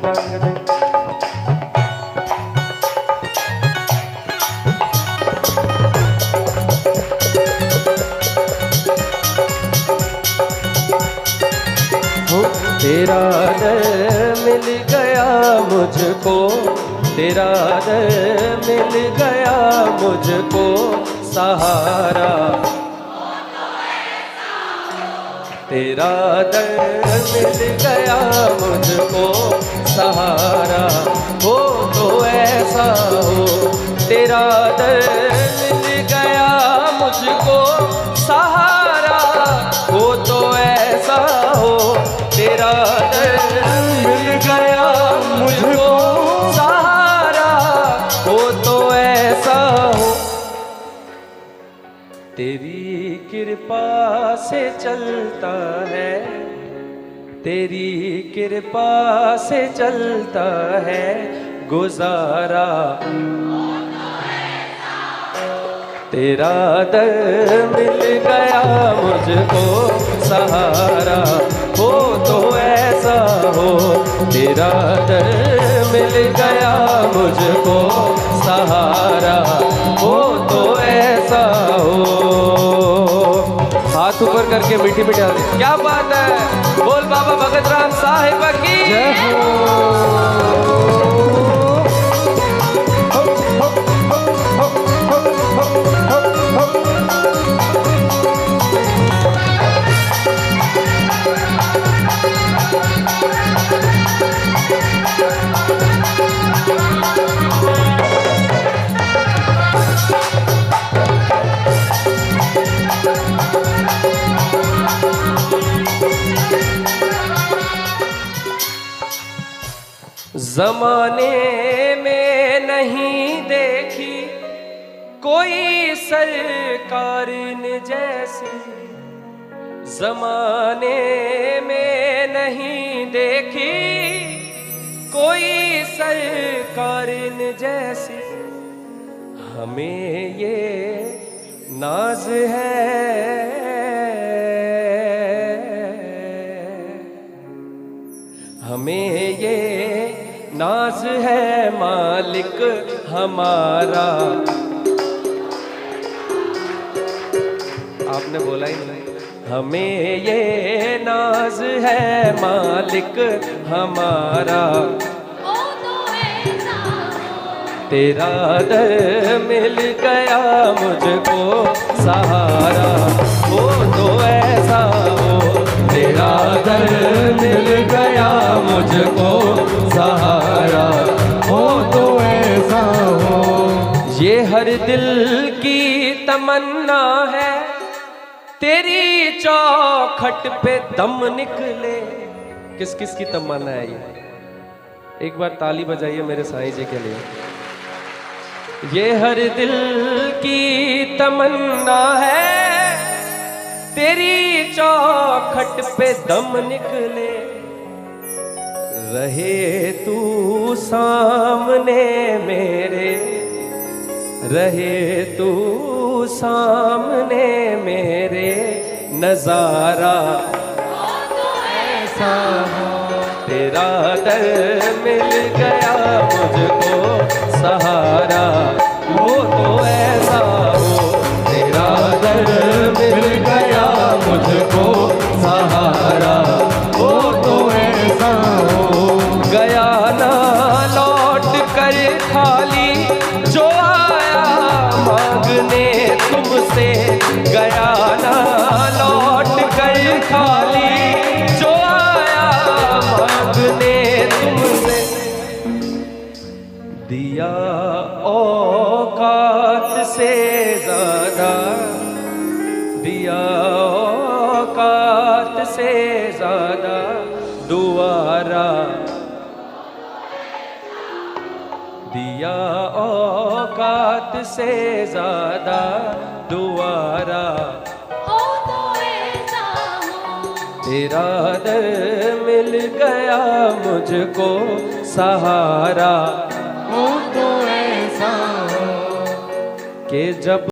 तेरा दर मिल गया मुझको, तेरा दर मिल गया मुझको सहारा। तेरा दर मिल गया मुझको सहारा, हो तो ऐसा हो। तेरा दर मिल गया मुझको सहारा, हो तो ऐसा हो। तेरा दर मिल गया मुझको सहारा, हो तो ऐसा हो। तेरी कृपा से चलता है, तेरी कृपा से चलता है गुजारा। तेरा दर मिल गया मुझको सहारा, हो तो ऐसा हो। तेरा दर मिल गया मुझको सहारा, हो तो ऐसा हो। हाथ ऊपर करके मीठी मीठी आवाज़, क्या बात है। बोल बाबा भगत राम साहिब की जय हो। ज़माने में नहीं देखी कोई सरकार न जैसी, ज़माने में नहीं देखी कोई सरकार न जैसी। हमें ये नाज है, हमें ये नाज है मालिक हमारा। आपने बोला ही नहीं। हमें ये नाज है मालिक हमारा। तेरा दर मिल गया मुझको सहारा, हो तो ऐसा हो। तेरा दर मिल गया मुझको सहारा, हो तो ऐसा हो। ये हर दिल की तमन्ना है, तेरी चौखट पे दम निकले। किस किस की तमन्ना है ये? एक बार ताली बजाइए मेरे साईं जी के लिए। ये हर दिल की तमन्ना है, तेरी चौखट पे दम निकले। रहे तू सामने मेरे, रहे तू सामने मेरे नजारा ऐसा हो। तेरा दर मिल गया मुझको सहारा, हो तो ऐसा हो। तेरा दर मिल गया मुझको सहारा, हो तो ऐसा हो। गया ना लौट कर खाली जो आया मांगने तुमसे, गया ना लौट कर खाली जो आया मांगने तुमसे। दिया औकात से ज्यादा, दिया औकात से ज्यादा दुआरा। दिया औकात से ज्यादा दुआरा, तेरा दर मिल गया मुझको सहारा, हो तो ऐसा हो। कि जब